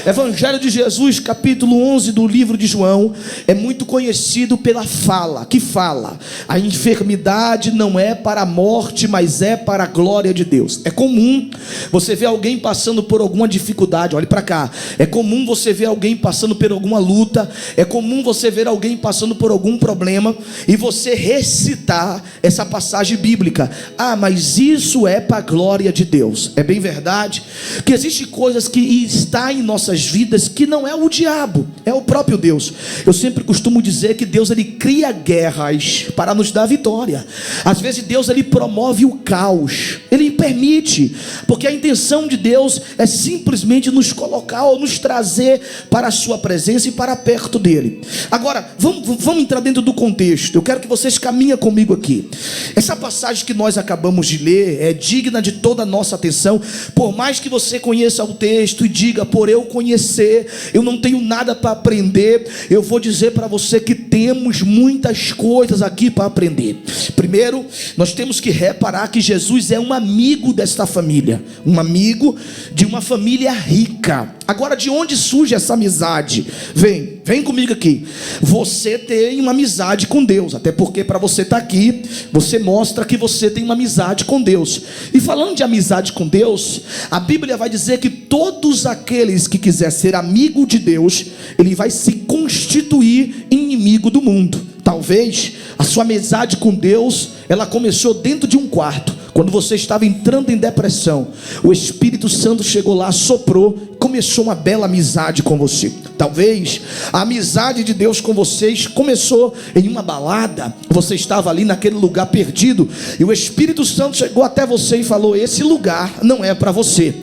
Evangelho de Jesus, capítulo 11 do livro de João, é muito conhecido pela fala, que fala: a enfermidade não é para a morte, mas é para a glória de Deus. É comum você ver alguém passando por alguma dificuldade, olhe para cá, é comum você ver alguém passando por alguma luta, é comum você ver alguém passando por algum problema, e você recitar essa passagem bíblica: ah, mas isso é para a glória de Deus. É bem verdade que existem coisas que está em nossas vidas que não é o diabo, é o próprio Deus. Eu sempre costumo dizer que Deus, ele cria guerras para nos dar vitória. Às vezes Deus, ele promove o caos, ele permite, porque a intenção de Deus é simplesmente nos colocar ou nos trazer para a sua presença e para perto dele. Agora, vamos entrar dentro do contexto. Eu quero que vocês caminhem comigo aqui. Essa passagem que nós acabamos de ler é digna de toda a nossa atenção. Por mais que você conheça o texto e diga: por eu conhecer, eu não tenho nada para aprender, eu vou dizer para você que temos muitas coisas aqui para aprender. Primeiro, nós temos que reparar que Jesus é um amigo desta família, um amigo de uma família rica. Agora, de onde surge essa amizade? Vem comigo aqui. Você tem uma amizade com Deus, até porque para você estar aqui, você mostra que você tem uma amizade com Deus. E falando de amizade com Deus, a Bíblia vai dizer que todos aqueles que quiser ser amigo de Deus, ele vai se constituir inimigo do mundo. Talvez a sua amizade com Deus, ela começou dentro de um quarto. Quando você estava entrando em depressão, o Espírito Santo chegou lá, soprou, começou uma bela amizade com você. Talvez a amizade de Deus com vocês começou em uma balada. Você estava ali naquele lugar perdido, e o Espírito Santo chegou até você e falou: esse lugar não é para você.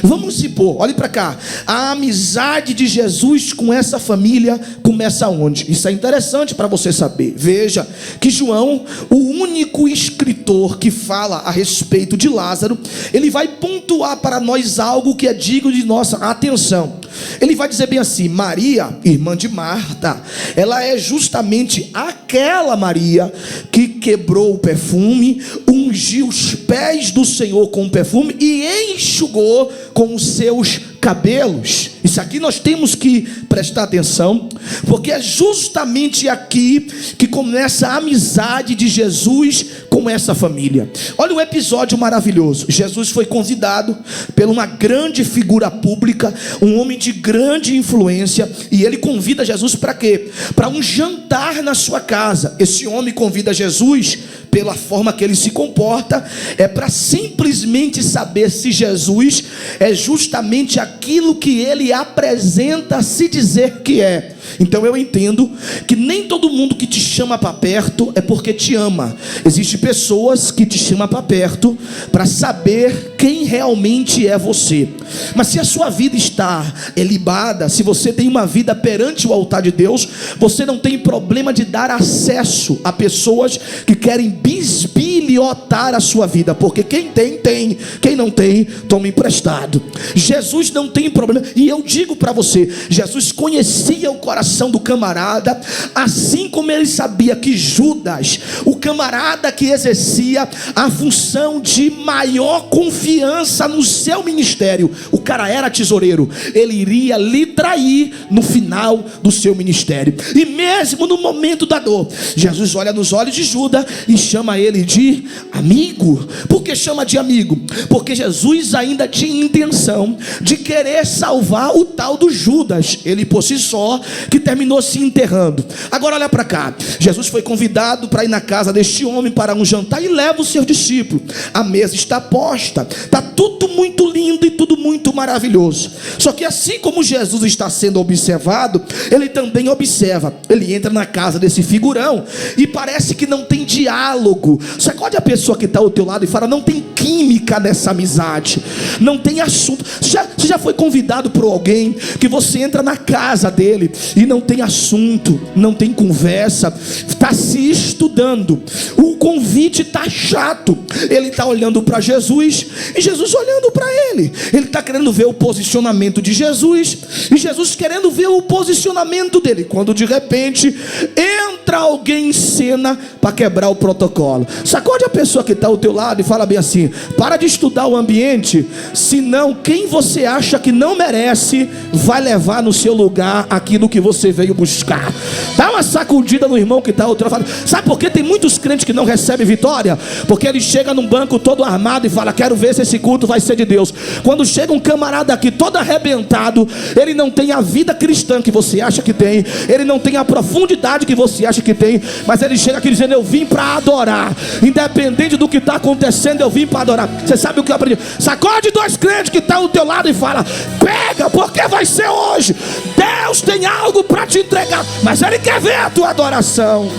Vamos supor, olhe para cá, a amizade de Jesus com essa família começa onde? Isso é interessante para você saber. Veja que João, o único escritor que fala a respeito de Lázaro, ele vai pontuar para nós algo que é digno de nossa atenção. Ele vai dizer bem assim: Maria, irmã de Marta, ela é justamente aquela Maria que quebrou o perfume, ungiu os pés do Senhor com o perfume e enxugou com os seus cabelos. Isso aqui nós temos que prestar atenção, porque é justamente aqui que começa a amizade de Jesus com essa família. Olha um episódio maravilhoso. Jesus foi convidado por uma grande figura pública, um homem de grande influência, e ele convida Jesus para quê? Para um jantar na sua casa. Esse homem convida Jesus, pela forma que ele se comporta, é para simplesmente saber se Jesus é justamente aquilo que ele apresenta se dizer que é. Então eu entendo que nem todo mundo que te chama para perto é porque te ama. Existem pessoas que te chamam para perto para saber quem realmente é você. Mas se a sua vida está ilibada, se você tem uma vida perante o altar de Deus, você não tem problema de dar acesso a pessoas que querem bisbilhotar a sua vida, porque quem tem, tem, quem não tem, toma emprestado. Jesus não tem problema, e eu digo para você, Jesus conhecia o coração do camarada, assim como ele sabia que Judas, o camarada que exercia a função de maior confiança no seu ministério, o cara era tesoureiro, ele iria lhe trair no final do seu ministério. E mesmo no momento da dor, Jesus olha nos olhos de Judas e chama ele de amigo. Por que chama de amigo? Porque Jesus ainda tinha intenção de querer salvar o tal do Judas, ele por si só, que terminou se enterrando. Agora olha para cá, Jesus foi convidado para ir na casa deste homem para um jantar e leva os seus discípulos. A mesa está posta, está tudo muito lindo e tudo muito maravilhoso. Só que assim como Jesus está sendo observado, ele também observa. Ele entra na casa desse figurão e parece que não tem diálogo. Sacode a pessoa que está ao teu lado e fala: não tem química nessa amizade, não tem assunto. Você já foi convidado por alguém que você entra na casa dele e não tem assunto, não tem conversa, está se estudando, o convite está chato, ele está olhando para Jesus e Jesus olhando para ele está querendo ver o posicionamento de Jesus e Jesus querendo ver o posicionamento dele, quando de repente entra alguém em cena para quebrar o protocolo. protocolo. Sacode a pessoa que está ao teu lado e fala bem assim: para de estudar o ambiente, senão quem você acha que não merece vai levar no seu lugar aquilo que você veio buscar. Dá uma sacudida no irmão que está ao teu lado. Sabe por que tem muitos crentes que não recebem vitória? Porque ele chega num banco todo armado e fala: quero ver se esse culto vai ser de Deus. Quando chega um camarada aqui todo arrebentado, ele não tem a vida cristã que você acha que tem, ele não tem a profundidade que você acha que tem, mas ele chega aqui dizendo: eu vim para adorar, independente do que está acontecendo, eu vim para adorar. Você sabe o que eu aprendi? Sacode dois crentes que estão ao teu lado e fala: pega, porque vai ser hoje. Deus tem algo para te entregar, mas Ele quer ver a tua adoração.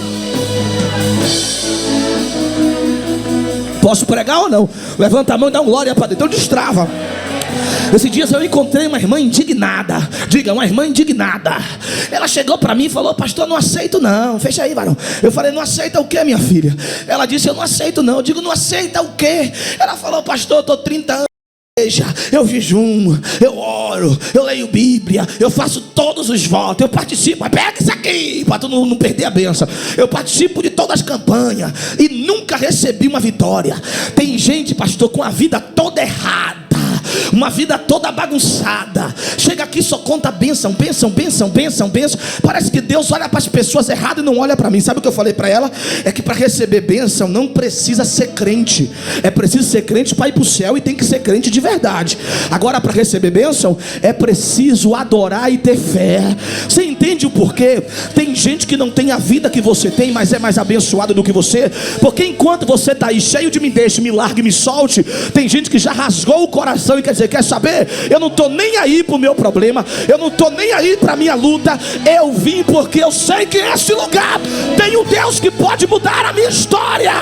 Posso pregar ou não? Levanta a mão e dá uma glória para Deus. Então destrava. Esses dias eu encontrei uma irmã indignada. Diga, uma irmã indignada. Ela chegou para mim e falou: pastor, não aceito não. Fecha aí, varão. Eu falei: não aceita o que, minha filha? Ela disse: eu não aceito não. Eu digo: não aceita o que? Ela falou: pastor, eu estou 30 anos. Eu jejuo, eu oro, eu leio Bíblia, eu faço todos os votos, eu participo. Pega isso aqui para tu não perder a bênção. Eu participo de todas as campanhas e nunca recebi uma vitória. Tem gente, pastor, com a vida toda errada, uma vida toda bagunçada. Chega aqui, só conta bênção, bênção, bênção, bênção, bênção. Parece que Deus olha para as pessoas erradas e não olha para mim. Sabe o que eu falei para ela? É que para receber bênção não precisa ser crente. É preciso ser crente para ir para o céu, e tem que ser crente de verdade. Agora, para receber bênção é preciso adorar e ter fé. Você entende o porquê? Tem gente que não tem a vida que você tem, mas é mais abençoada do que você. Porque enquanto você está aí cheio de me deixe, me largue, me solte, tem gente que já rasgou o coração e quer dizer: quer saber? Eu não estou nem aí para o meu problema, eu não estou nem aí para a minha luta. Eu vim porque eu sei que esse lugar tem um Deus que pode mudar a minha história.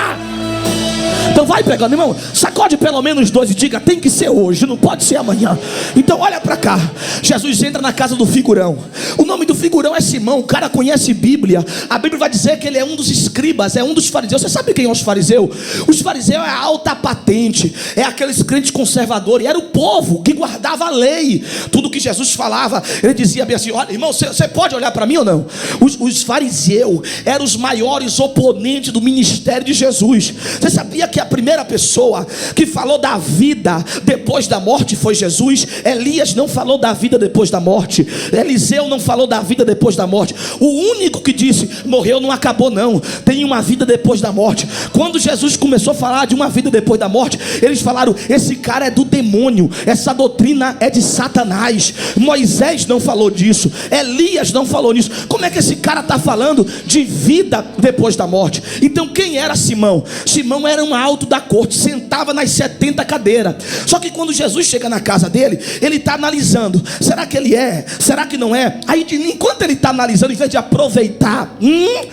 Então vai pegando, irmão, sacode pelo menos dois e diga: tem que ser hoje, não pode ser amanhã. Então olha para cá. Jesus entra na casa do figurão. O nome do figurão é Simão. O cara conhece Bíblia. A Bíblia vai dizer que ele é um dos escribas, é um dos fariseus. Você sabe quem é os fariseus? Os fariseus é a alta patente, é aqueles crentes conservadores. Era o povo que guardava a lei. Tudo que Jesus falava, ele dizia bem assim: olha, irmão, você pode olhar para mim ou não? Os fariseus eram os maiores oponentes do ministério de Jesus. Você sabia que a primeira pessoa que falou da vida depois da morte foi Jesus? Elias não falou da vida depois da morte. Eliseu não falou da vida depois da morte. O único que disse: morreu, não acabou não, tem uma vida depois da morte. Quando Jesus começou a falar de uma vida depois da morte, eles falaram: esse cara é do demônio, essa doutrina é de Satanás. Moisés não falou disso, Elias não falou nisso. Como é que esse cara está falando de vida depois da morte? Então quem era Simão? Simão era um alto da corte, sentava nas 70 cadeiras. Só que quando Jesus chega na casa dele, ele está analisando: será que ele é? Será que não é? Aí enquanto ele está analisando, em vez de aproveitar,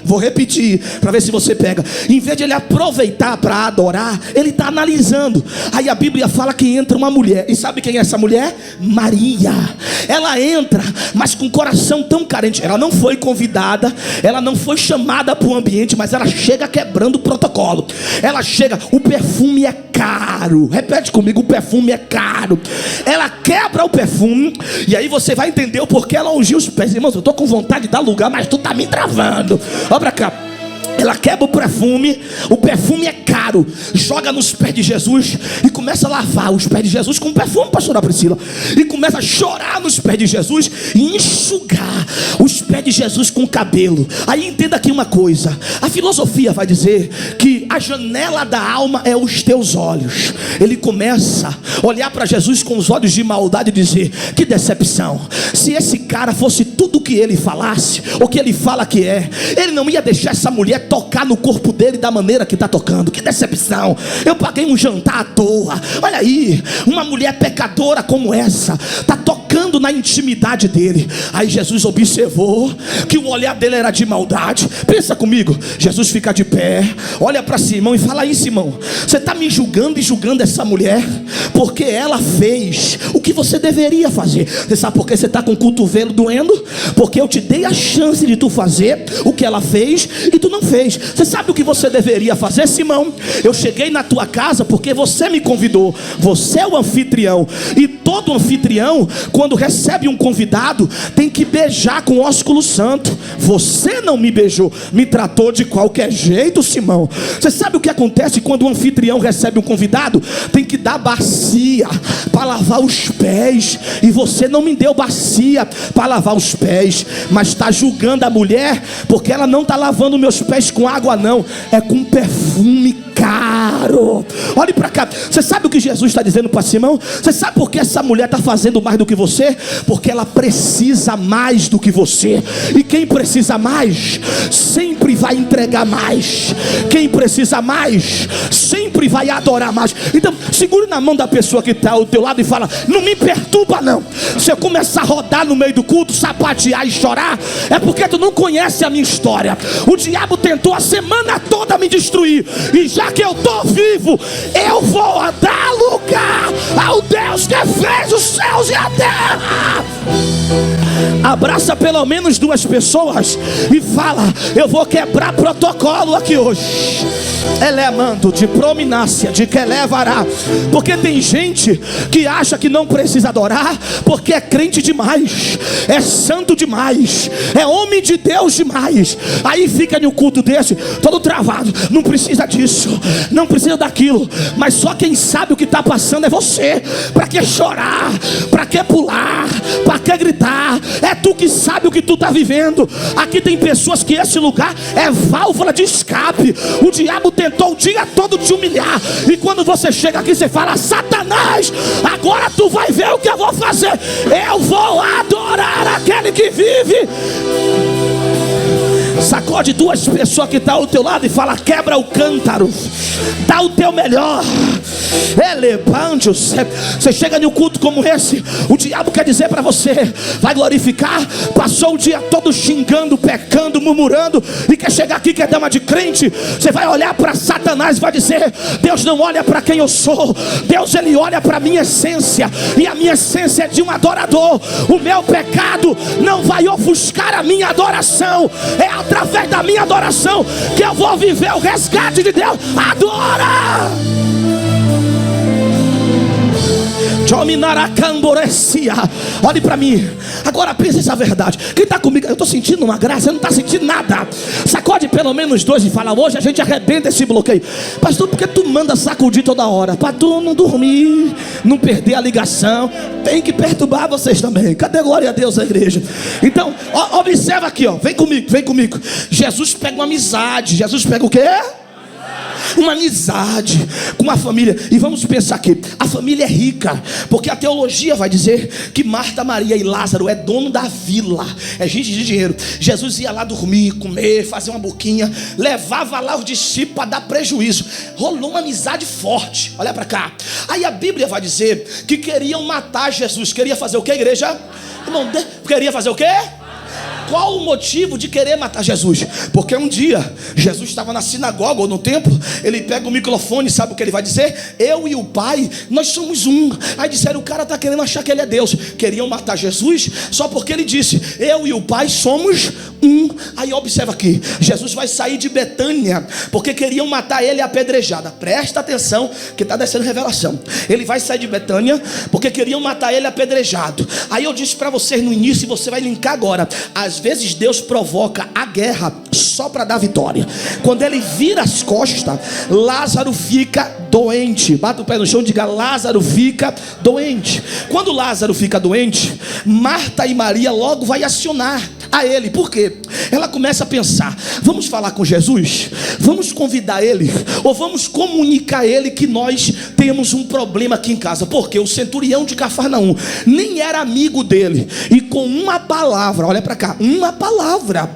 vou repetir para ver se você pega, em vez de ele aproveitar para adorar, ele está analisando. Aí a Bíblia fala que entra uma mulher. E sabe quem é essa mulher? Maria. Ela entra, mas com o coração tão carente. Ela não foi convidada, ela não foi chamada para o ambiente, mas ela chega quebrando o protocolo. Ela chega, o perfume é caro. Repete comigo: o perfume é caro. Ela quebra o perfume, e aí você vai entender o porquê ela ungiu os pés. Irmãos, eu estou com vontade de dar lugar, mas tu está me travando. Olha para cá. Ela quebra o perfume é caro, joga nos pés de Jesus e começa a lavar os pés de Jesus com perfume, pastora Priscila, e começa a chorar nos pés de Jesus e enxugar os pés de Jesus com cabelo. Aí entenda aqui uma coisa: a filosofia vai dizer que a janela da alma é os teus olhos. Ele começa a olhar para Jesus com os olhos de maldade e dizer: que decepção, se esse cara fosse tudo o que ele falasse, o que ele fala que é, ele não ia deixar essa mulher tocar no corpo dele da maneira que está tocando. Que decepção, eu paguei um jantar à toa. Olha aí, uma mulher pecadora como essa está tocando na intimidade dele. Aí Jesus observou que o olhar dele era de maldade. Pensa comigo, Jesus fica de pé, olha para Simão e fala: aí Simão, você está me julgando e julgando essa mulher porque ela fez o que você deveria fazer. Você sabe por que você está com o cotovelo doendo? Porque eu te dei a chance de tu fazer o que ela fez e tu não fez. vez. Você sabe o que você deveria fazer, Simão? Eu cheguei na tua casa porque você me convidou. Você é o anfitrião. E todo anfitrião, quando recebe um convidado, tem que beijar com ósculo santo. Você não me beijou, me tratou de qualquer jeito, Simão. Você sabe o que acontece quando um anfitrião recebe um convidado? Tem que dar bacia para lavar os pés. E você não me deu bacia para lavar os pés, mas está julgando a mulher porque ela não está lavando meus pés com água, não, é com perfume caro. Olhe para cá. Você sabe o que Jesus está dizendo para Simão? Você sabe por que essa mulher está fazendo mais do que você? Porque ela precisa mais do que você. E quem precisa mais sempre vai entregar mais. Quem precisa mais sempre vai adorar mais. Então segure na mão da pessoa que está ao teu lado e fala: não me perturba não. Se eu começar a rodar no meio do culto, sapatear e chorar, é porque tu não conhece a minha história. O diabo tentou a semana toda me destruir, e já que eu estou vivo, eu vou dar lugar ao Deus que fez os céus e a terra. Abraça pelo menos duas pessoas e fala: eu vou quebrar protocolo aqui hoje. Elemando de prominácia, de que levará. Porque tem gente que acha que não precisa adorar, porque é crente demais, é santo demais, é homem de Deus demais. Aí fica no culto desse, todo travado. Não precisa disso, não precisa daquilo. Mas só quem sabe o que está passando é você. Para que chorar? Para que pular? Para que gritar? É tu que sabe o que tu está vivendo. Aqui tem pessoas que esse lugar é válvula de escape. O diabo tentou o dia todo te humilhar, e quando você chega aqui você fala: Satanás, agora tu vai ver o que eu vou fazer. Eu vou adorar aquele que vive. Sacode duas pessoas que estão ao teu lado e fala: quebra o cântaro, dá o teu melhor. Você chega no culto como esse, o diabo quer dizer para você: vai glorificar. Passou o dia todo xingando, pecando, murmurando, e quer chegar aqui, quer dar uma de crente. Você vai olhar para Satanás e vai dizer: Deus não olha para quem eu sou, Deus ele olha para a minha essência, e a minha essência é de um adorador. O meu pecado não vai ofuscar a minha adoração. É através da minha adoração que eu vou viver o resgate de Deus. Adora! Olhe para mim. Agora pense essa verdade. Quem está comigo? Eu estou sentindo uma graça. Você não está sentindo nada. Sacode pelo menos dois e fala: hoje a gente arrebenta esse bloqueio. Pastor, por que tu manda sacudir toda hora? Para tu não dormir, não perder a ligação. Tem que perturbar vocês também. Cadê glória a Deus a igreja? Então observa aqui, ó. Vem comigo, vem comigo. Jesus pega uma amizade. Jesus pega o quê? Uma amizade com a família. E vamos pensar aqui: a família é rica, porque a teologia vai dizer que Marta, Maria e Lázaro é dono da vila, é gente de dinheiro. Jesus ia lá dormir, comer, fazer uma boquinha, levava lá os discípulos para dar prejuízo. Rolou uma amizade forte. Olha para cá. Aí a Bíblia vai dizer que queriam matar Jesus. Queria fazer o que, igreja? Queria fazer o quê? Qual o motivo de querer matar Jesus? Porque um dia Jesus estava na sinagoga ou no templo. Ele pega o microfone, sabe o que ele vai dizer? Eu e o Pai, nós somos um. Aí disseram: o cara está querendo achar que ele é Deus. Queriam matar Jesus só porque ele disse: eu e o Pai somos um. Aí observa aqui, Jesus vai sair de Betânia porque queriam matar ele apedrejada. Presta atenção que está descendo revelação. Ele vai sair de Betânia porque queriam matar ele apedrejado. Aí eu disse para vocês no início, e você vai linkar agora: às vezes Deus provoca a guerra só para dar vitória. Quando ele vira as costas, Lázaro fica doente. Bata o pé no chão e diga: Lázaro fica doente. Quando Lázaro fica doente, Marta e Maria logo vai acionar a ele. Por quê? Ela começa a pensar: vamos falar com Jesus? Vamos convidar ele? Ou vamos comunicar a ele que nós temos um problema aqui em casa? Porque o centurião de Cafarnaum nem era amigo dele, e com uma palavra, olha para cá, uma palavra,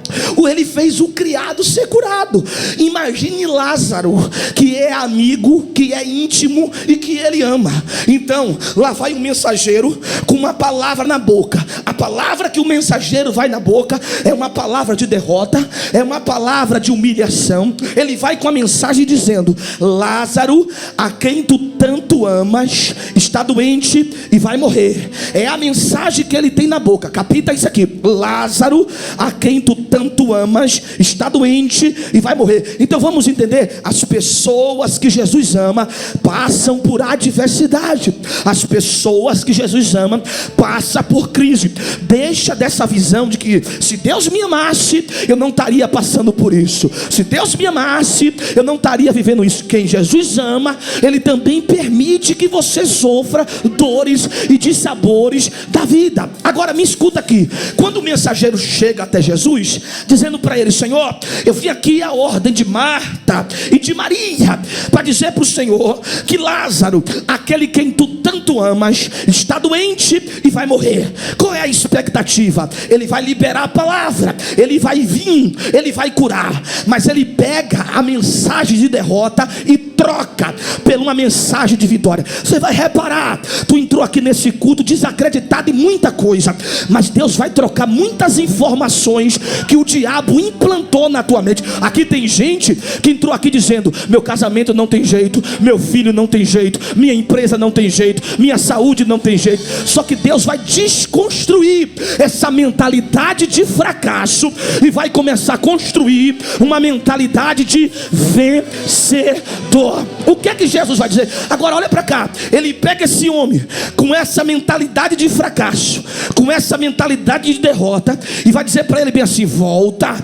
ele fez o criado ser curado. Imagine Lázaro, que é amigo, que é íntimo e que ele ama. Então lá vai um mensageiro com uma palavra na boca. A palavra que o mensageiro vai na boca é uma palavra palavra de derrota, é uma palavra de humilhação. Ele vai com a mensagem dizendo: Lázaro, a quem tu tanto amas, está doente e vai morrer. É a mensagem que ele tem na boca. Capita isso aqui: Lázaro, a quem tu tanto amas, está doente e vai morrer. Então vamos entender: as pessoas que Jesus ama passam por adversidade. As pessoas que Jesus ama passam por crise. Deixa dessa visão de que se Deus me amasse, eu não estaria passando por isso. Se Deus me amasse, eu não estaria vivendo isso. Quem Jesus ama, Ele também permite que você sofra dores e dissabores da vida. Agora me escuta aqui: quando o mensageiro chega até Jesus, dizendo para ele: Senhor, eu vim aqui a ordem de Marta e de Maria, para dizer para o Senhor que Lázaro, aquele quem tu tanto amas, está doente e vai morrer. Qual é a expectativa? Ele vai liberar a palavra, ele vai vir, ele vai curar, mas ele pega a mensagem de derrota e troca por uma mensagem de vitória. Você vai reparar, tu entrou aqui nesse culto desacreditado em muita coisa, mas Deus vai trocar muitas informações que o diabo implantou na tua mente. Aqui tem gente que entrou aqui dizendo: meu casamento não tem jeito, meu filho não tem jeito, minha empresa não tem jeito, minha saúde não tem jeito. Só que Deus vai desconstruir essa mentalidade de fracasso e vai começar a construir uma mentalidade de vencedor. O que é que Jesus vai dizer? Agora olha para cá. Ele pega esse homem com essa mentalidade de fracasso, com essa mentalidade de derrota, e vai dizer para ele bem assim: volta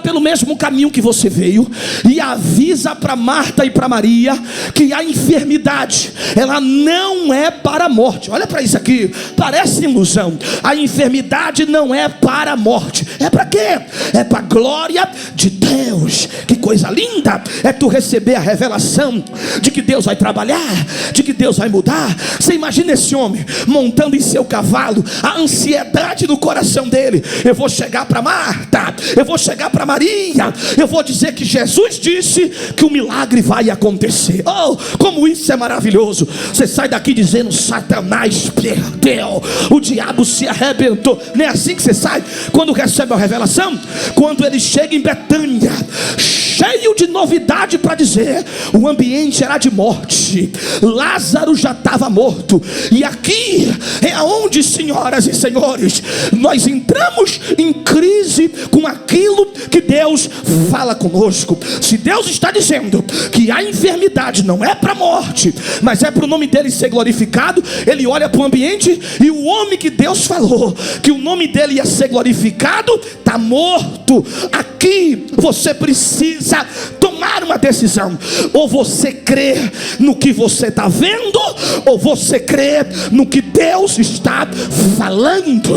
pelo mesmo caminho que você veio, e avisa para Marta e para Maria que a enfermidade, ela não é para a morte. Olha para isso aqui, parece ilusão. A enfermidade não é para a morte. É para quê? É para a glória de Deus. Que coisa linda é tu receber a revelação de que Deus vai trabalhar, de que Deus vai mudar. Você imagina esse homem montando em seu cavalo, a ansiedade no coração dele: eu vou chegar para Marta, eu vou chegar para Maria, eu vou dizer que Jesus disse que o milagre vai acontecer. Oh, como isso é maravilhoso. Você sai daqui dizendo: Satanás perdeu, o diabo se arrebentou. Não é assim que você sai quando recebe a revelação? Quando ele chega em Betânia, cheio de novidade para dizer: o ambiente era de morte, Lázaro já estava morto. E aqui é onde, senhoras e senhores, nós entramos em crise com aquilo que Deus fala conosco. Se Deus está dizendo que a enfermidade não é para a morte, mas é para o nome dele ser glorificado, ele olha para o ambiente, e o homem que Deus falou que o nome dele ia ser glorificado está morto. Aqui você precisa tomar uma decisão: ou você crê no que você está vendo, ou você crê no que Deus está falando.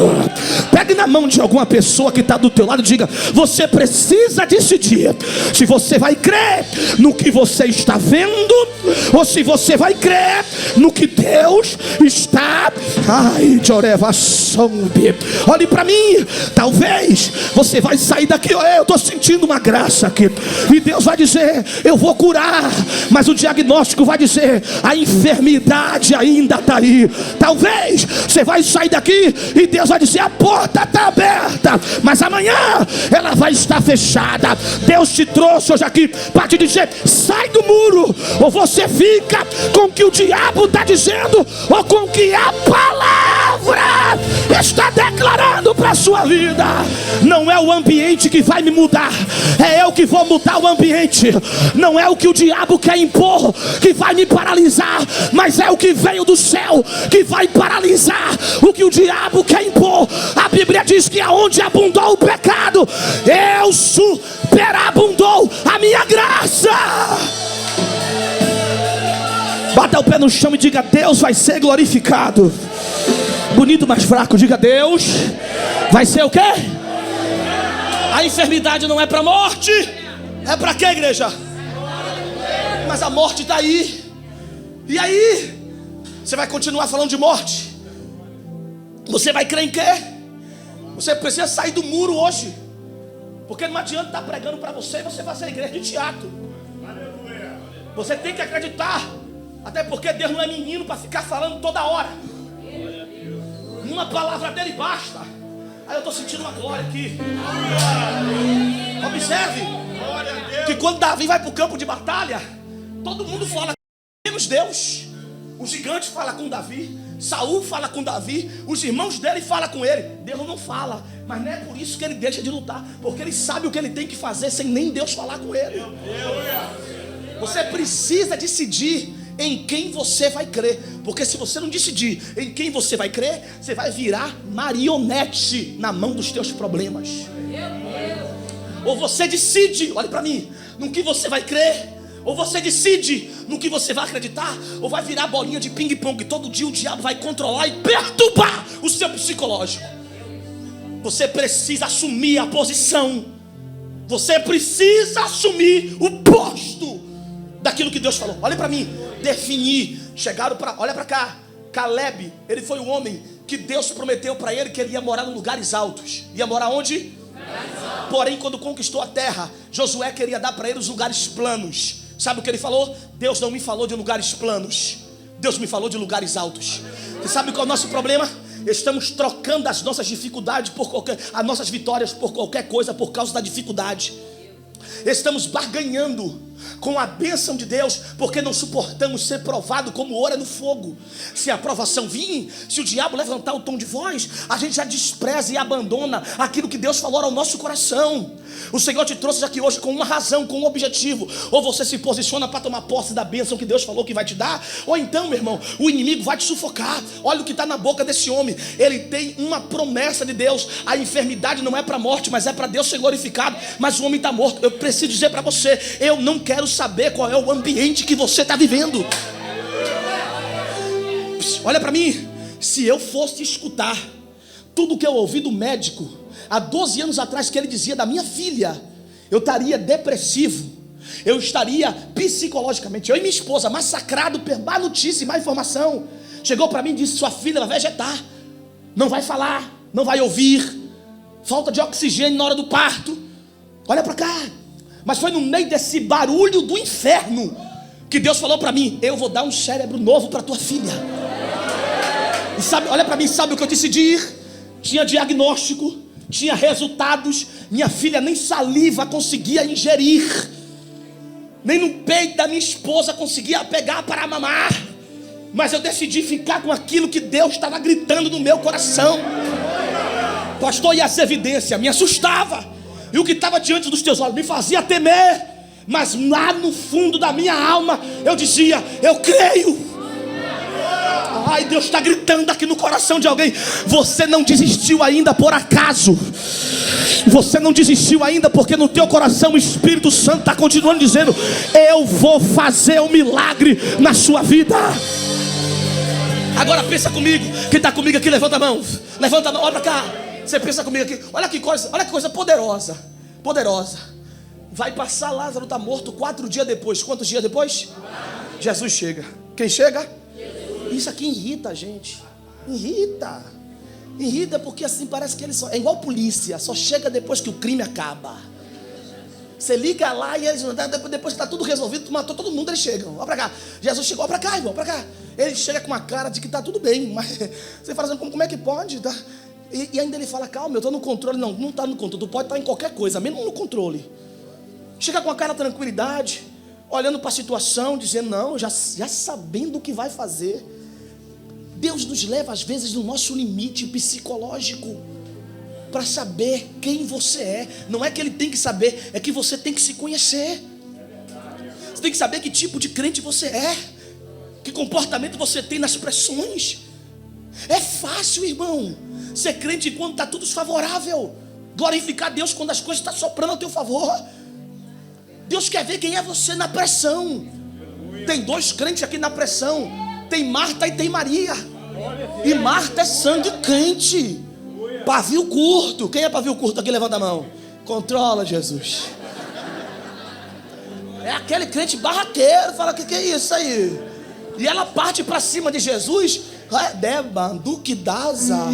Pegue na mão de alguma pessoa que está do teu lado e diga: você precisa decidir se você vai crer no que você está vendo, ou se você vai crer no que Deus está. Ai, Joreva Sombi, olhe para mim. Talvez você vai sair daqui: eu estou sentindo uma graça aqui, e Deus vai dizer: eu vou curar, mas o diagnóstico vai dizer: a enfermidade ainda está aí. Talvez você vai sair daqui e Deus vai dizer: a porta está aberta, mas amanhã ela vai estar fechada. Deus te trouxe hoje aqui para te dizer: sai do muro, ou você fica com o que o diabo está dizendo, ou com o que a palavra está declarando para a sua vida. Não é o ambiente que vai me mudar, é eu que vou mudar o ambiente. Não é o que o diabo quer impor que vai me paralisar, mas é o que veio do céu que vai paralisar o que o diabo quer impor. A Bíblia diz que aonde abundou o pecado, eu superabundou a minha graça. Bata o pé no chão e diga: Deus vai ser glorificado. Bonito, mas fraco, diga: Deus vai ser o quê? A enfermidade não é para a morte. É para quê, igreja? Mas a morte está aí. E aí? Você vai continuar falando de morte? Você vai crer em quê? Você precisa sair do muro hoje, porque não adianta estar pregando para você e você fazer a igreja de teatro. Você tem que acreditar. Até porque Deus não é menino para ficar falando toda hora. Uma palavra dele basta. Aí eu estou sentindo uma glória aqui. Observe que quando Davi vai para o campo de batalha, todo mundo fala, menos Deus. O gigante fala com Davi, Saul fala com Davi, os irmãos dele falam com ele. Deus não fala, mas não é por isso que ele deixa de lutar, porque ele sabe o que ele tem que fazer sem nem Deus falar com ele. Você precisa decidir em quem você vai crer, porque se você não decidir em quem você vai crer, você vai virar marionete na mão dos teus problemas. Ou você decide, olha para mim, no que você vai crer, ou você decide no que você vai acreditar, ou vai virar bolinha de ping-pong, todo dia o diabo vai controlar e perturbar o seu psicológico. Você precisa assumir a posição, você precisa assumir o posto daquilo que Deus falou. Olha para mim, definir. Chegaram para, olha para cá, Caleb, ele foi o homem que Deus prometeu para ele que ele ia morar em lugares altos. Ia morar onde? Porém, quando conquistou a terra, Josué queria dar para ele os lugares planos. Sabe o que ele falou? Deus não me falou de lugares planos, Deus me falou de lugares altos. Você sabe qual é o nosso problema? Estamos trocando as nossas dificuldades as nossas vitórias por qualquer coisa por causa da dificuldade. Estamos barganhando com a bênção de Deus, porque não suportamos ser provado como ouro no fogo. Se a provação vir, se o diabo levantar o tom de voz, a gente já despreza e abandona aquilo que Deus falou ao nosso coração. O Senhor te trouxe aqui hoje com uma razão, com um objetivo. Ou você se posiciona para tomar posse da bênção que Deus falou que vai te dar, ou então, meu irmão, o inimigo vai te sufocar. Olha o que está na boca desse homem. Ele tem uma promessa de Deus. A enfermidade não é para a morte, mas é para Deus ser glorificado. Mas o homem está morto. Eu preciso dizer para você, eu não quero saber qual é o ambiente que você está vivendo. Olha para mim, se eu fosse escutar tudo que eu ouvi do médico há 12 anos atrás, que ele dizia da minha filha, eu estaria depressivo, eu estaria psicologicamente, eu e minha esposa, massacrado por má notícia e má informação. Chegou para mim e disse, sua filha vai vegetar, não vai falar, não vai ouvir, falta de oxigênio na hora do parto. Olha para cá. Mas foi no meio desse barulho do inferno que Deus falou para mim, eu vou dar um cérebro novo para tua filha. E sabe, olha para mim, sabe o que eu decidi ir? Tinha diagnóstico, tinha resultados. Minha filha nem saliva conseguia ingerir, nem no peito da minha esposa conseguia pegar para mamar. Mas eu decidi ficar com aquilo que Deus estava gritando no meu coração. Pastor, e as evidências me assustava. E o que estava diante dos teus olhos me fazia temer. Mas lá no fundo da minha alma eu dizia, eu creio. Ai, Deus está gritando aqui no coração de alguém. Você não desistiu ainda por acaso. Você não desistiu ainda porque no teu coração o Espírito Santo está continuando dizendo, eu vou fazer um milagre na sua vida. Agora pensa comigo, quem está comigo aqui, levanta a mão. Levanta a mão, olha para cá. Você pensa comigo aqui, olha que coisa poderosa. Poderosa. Vai passar, Lázaro está morto 4 dias depois. Quantos dias depois? Jesus chega. Quem chega? Isso aqui irrita a gente. Irrita porque assim parece que ele só... É igual polícia, só chega depois que o crime acaba. Você liga lá e eles... Depois que está tudo resolvido, tu matou todo mundo, eles chegam. Olha para cá. Jesus chegou, olha para cá, irmão, para cá. Ele chega com uma cara de que está tudo bem. Mas você fala assim, como é que pode? Tá? E ainda ele fala, calma, eu estou no controle. Não está no controle, tu pode estar em qualquer coisa, mesmo no controle. Chega com a cara de tranquilidade, olhando para a situação, dizendo, não, já sabendo o que vai fazer. Deus nos leva às vezes no nosso limite psicológico para saber quem você é. Não é que ele tem que saber, é que você tem que se conhecer. Você tem que saber que tipo de crente você é, que comportamento você tem nas pressões. É fácil, irmão, ser crente quando está tudo favorável, glorificar Deus quando as coisas estão soprando ao teu favor. Deus quer ver quem é você na pressão. Tem 2 crentes aqui na pressão, tem Marta e tem Maria. E Marta é sangue quente, pavio curto. Quem é pavio curto aqui? Levanta a mão. Controla, Jesus. É aquele crente barraqueiro. Fala, que é isso aí? E ela parte para cima de Jesus. Duque Daza.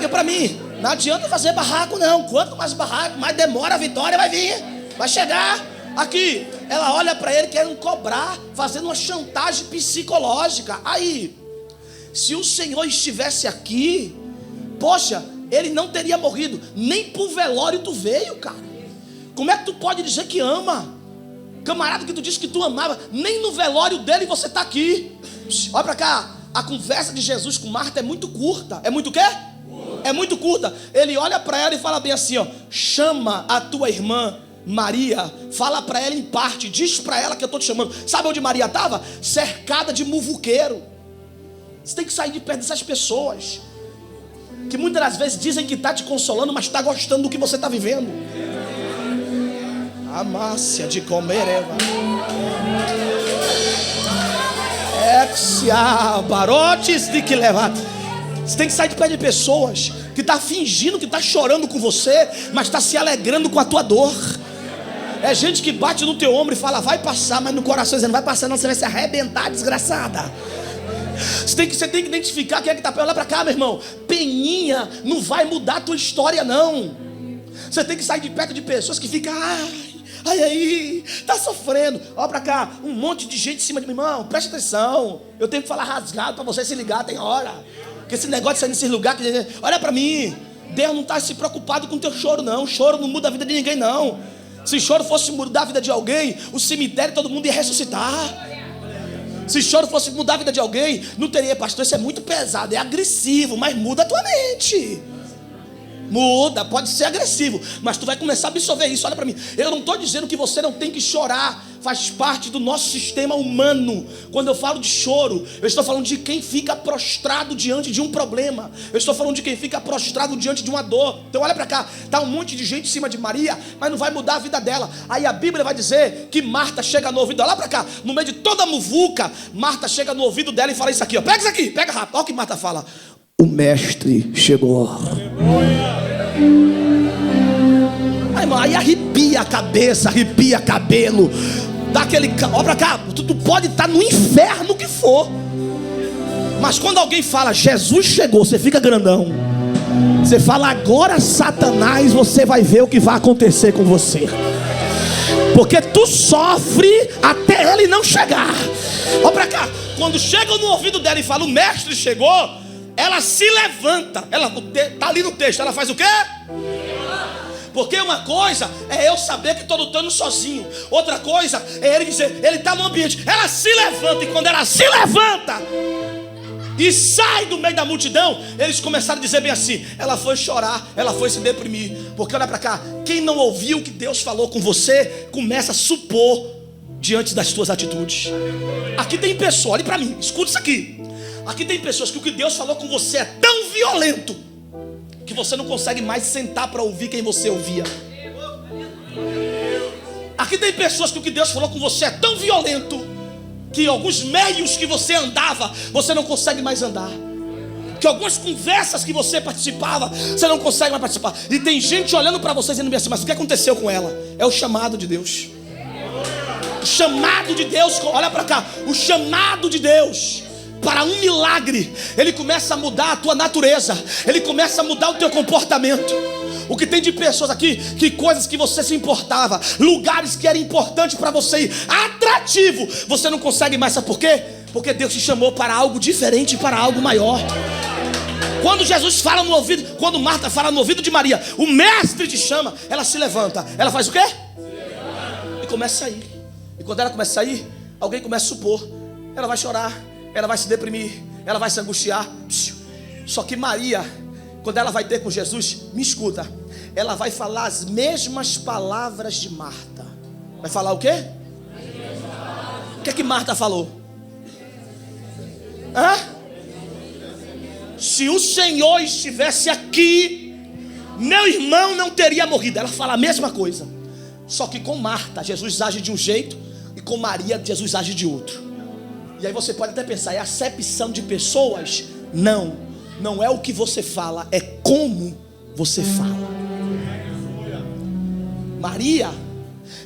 E para mim, não adianta fazer barraco não. Quanto mais barraco, mais demora, a vitória vai vir. Vai chegar. Aqui, ela olha para ele querendo cobrar, fazendo uma chantagem psicológica. Aí, se o Senhor estivesse aqui, poxa, ele não teria morrido. Nem pro velório tu veio, cara. Como é que tu pode dizer que ama? Camarada que tu disse que tu amava, nem no velório dele você está aqui. Olha para cá. A conversa de Jesus com Marta é muito curta. É muito o quê? É muito curta. Ele olha para ela e fala bem assim, ó: chama a tua irmã Maria, fala para ela em parte, diz para ela que eu estou te chamando. Sabe onde Maria estava? Cercada de muvuqueiro. Você tem que sair de perto dessas pessoas que muitas das vezes dizem que está te consolando, mas está gostando do que você está vivendo. Amácia de comer, Eva. Barotes de que levar. Você tem que sair de perto de pessoas que está fingindo que está chorando com você, mas está se alegrando com a tua dor. É gente que bate no teu ombro e fala: vai passar, mas no coração dizendo: não vai passar não, você vai se arrebentar, desgraçada. Você tem que identificar quem é que está perto. Olha para cá, meu irmão. Peninha não vai mudar a tua história, não. Você tem que sair de perto de pessoas que ficam: ai, aí, tá sofrendo. Olha pra cá, um monte de gente em cima de mim. Irmão, preste atenção. Eu tenho que falar rasgado pra você se ligar, tem hora. Porque esse negócio de sair nesse lugar, olha pra mim. Deus não tá se preocupado com o teu choro, não. Choro não muda a vida de ninguém, não. Se choro fosse mudar a vida de alguém, o cemitério todo mundo ia ressuscitar. Se choro fosse mudar a vida de alguém, não teria: pastor, isso é muito pesado, é agressivo. Mas muda a tua mente. Muda, pode ser agressivo, mas tu vai começar a absorver isso. Olha para mim, eu não estou dizendo que você não tem que chorar, faz parte do nosso sistema humano. Quando eu falo de choro, eu estou falando de quem fica prostrado diante de um problema. Eu estou falando de quem fica prostrado diante de uma dor. Então olha para cá, está um monte de gente em cima de Maria, mas não vai mudar a vida dela. Aí a Bíblia vai dizer que Marta chega no ouvido dela. Olha para cá, no meio de toda a muvuca, Marta chega no ouvido dela e fala isso aqui, ó. Pega isso aqui, pega rápido. Olha o que Marta fala: o mestre chegou. Aí arrepia a cabeça, arrepia cabelo, dá aquele... Olha pra cá, tu pode estar no inferno que for, mas quando alguém fala Jesus chegou, você fica grandão. Você fala: agora Satanás, você vai ver o que vai acontecer com você, porque tu sofre até ele não chegar. Olha pra cá, quando chega no ouvido dela e fala: o mestre chegou, ela se levanta. Ela tá ali no texto, ela faz o quê? Porque uma coisa é eu saber que estou lutando sozinho, outra coisa é ele dizer, ele está no ambiente. Ela se levanta, e quando ela se levanta e sai do meio da multidão, eles começaram a dizer bem assim: ela foi chorar, ela foi se deprimir. Porque olha para cá, quem não ouviu o que Deus falou com você, começa a supor diante das tuas atitudes. Aqui tem pessoas, olhe para mim, escuta isso aqui. Aqui tem pessoas que o que Deus falou com você é tão violento que você não consegue mais sentar para ouvir quem você ouvia. Aqui tem pessoas que o que Deus falou com você é tão violento que alguns meios que você andava, você não consegue mais andar. Que algumas conversas que você participava, você não consegue mais participar. E tem gente olhando para você dizendo assim: mas o que aconteceu com ela? É o chamado de Deus. O chamado de Deus, olha para cá, o chamado de Deus para um milagre, ele começa a mudar a tua natureza, ele começa a mudar o teu comportamento. O que tem de pessoas aqui, que coisas que você se importava, lugares que eram importantes para você ir, atrativo, você não consegue mais. Sabe por quê? Porque Deus te chamou para algo diferente, para algo maior. Quando Jesus fala no ouvido, quando Marta fala no ouvido de Maria, o mestre te chama, ela se levanta. Ela faz o quê? E começa a sair. E quando ela começa a sair, alguém começa a supor: ela vai chorar, ela vai se deprimir, ela vai se angustiar. Só que Maria, quando ela vai ter com Jesus, me escuta, ela vai falar as mesmas palavras de Marta. Vai falar o quê? O que é que Marta falou? Se o Senhor estivesse aqui, meu irmão não teria morrido. Ela fala a mesma coisa, só que com Marta Jesus age de um jeito e com Maria Jesus age de outro. E aí você pode até pensar: é acepção de pessoas? Não é o que você fala, é como você fala. Maria,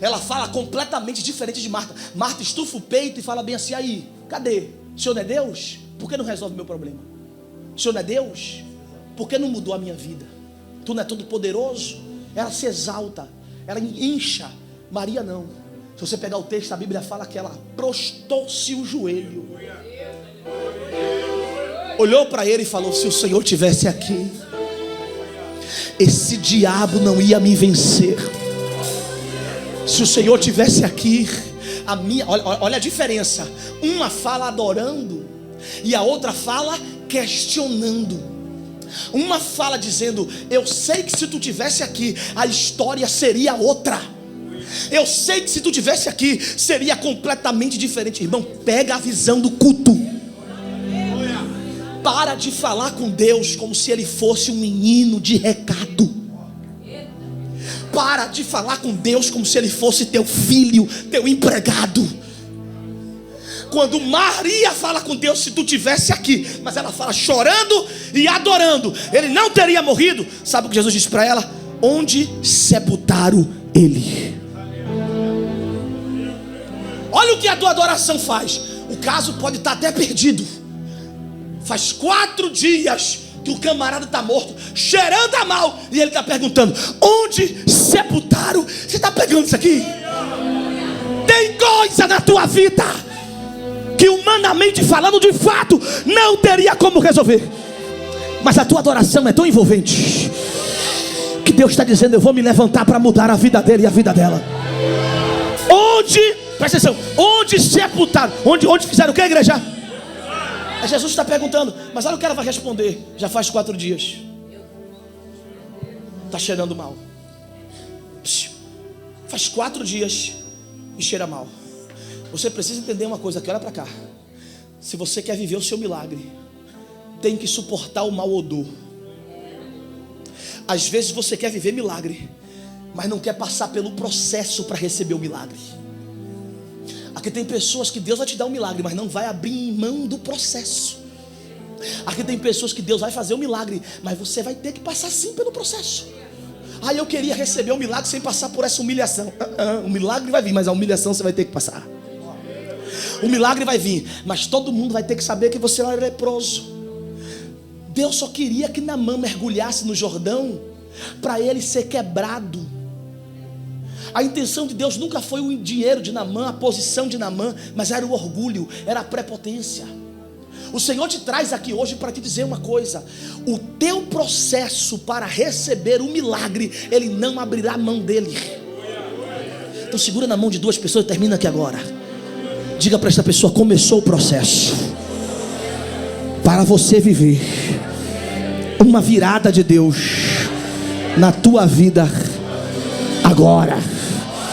ela fala completamente diferente de Marta. Marta estufa o peito e fala bem assim: aí, cadê? O Senhor não é Deus? Por que não resolve o meu problema? O Senhor não é Deus? Por que não mudou a minha vida? Tu não é todo poderoso? Ela se exalta, ela incha. Maria não. Se você pegar o texto, a Bíblia fala que ela prostou-se o joelho, olhou para ele e falou: se o Senhor estivesse aqui, esse diabo não ia me vencer. Se o Senhor tivesse aqui, olha a diferença. Uma fala adorando e a outra fala questionando. Uma fala dizendo: eu sei que se tu tivesse aqui, a história seria outra. Eu sei que se tu tivesse aqui, seria completamente diferente. Irmão, pega a visão do culto. Para de falar com Deus como se Ele fosse um menino de recado. Para de falar com Deus como se Ele fosse teu filho, teu empregado. Quando Maria fala com Deus, se tu tivesse aqui, mas ela fala chorando e adorando, Ele não teria morrido. Sabe o que Jesus disse para ela? Onde sepultaram Ele? Olha o que a tua adoração faz. O caso pode estar até perdido. Faz 4 dias que o camarada está morto, cheirando a mal, e ele está perguntando: onde sepultaram? Você está pegando isso aqui? Tem coisa na tua vida que humanamente falando, de fato, não teria como resolver, mas a tua adoração é tão envolvente que Deus está dizendo: eu vou me levantar para mudar a vida dele e a vida dela. Onde, presta atenção, onde sepultaram? Onde fizeram o que, igreja? Jesus está perguntando, mas olha o que ela vai responder. Já faz 4 dias. Está cheirando mal. Faz 4 dias e cheira mal. Você precisa entender uma coisa aqui, olha para cá. Se você quer viver o seu milagre, tem que suportar o mau odor. Às vezes você quer viver milagre, mas não quer passar pelo processo para receber o milagre. Aqui tem pessoas que Deus vai te dar um milagre, mas não vai abrir mão do processo. Aqui tem pessoas que Deus vai fazer um milagre, mas você vai ter que passar sim pelo processo. Eu queria receber um milagre sem passar por essa humilhação. O milagre vai vir, mas a humilhação você vai ter que passar. O milagre vai vir, mas todo mundo vai ter que saber que você é leproso. Deus só queria que Naamã mergulhasse no Jordão para ele ser quebrado. A intenção de Deus nunca foi o dinheiro de Naamã, a posição de Naamã, mas era o orgulho, era a prepotência. O Senhor te traz aqui hoje para te dizer uma coisa: o teu processo para receber o milagre, Ele não abrirá a mão dele. Então segura na mão de 2 pessoas e termina aqui agora. Diga para essa pessoa: começou o processo para você viver uma virada de Deus na tua vida agora.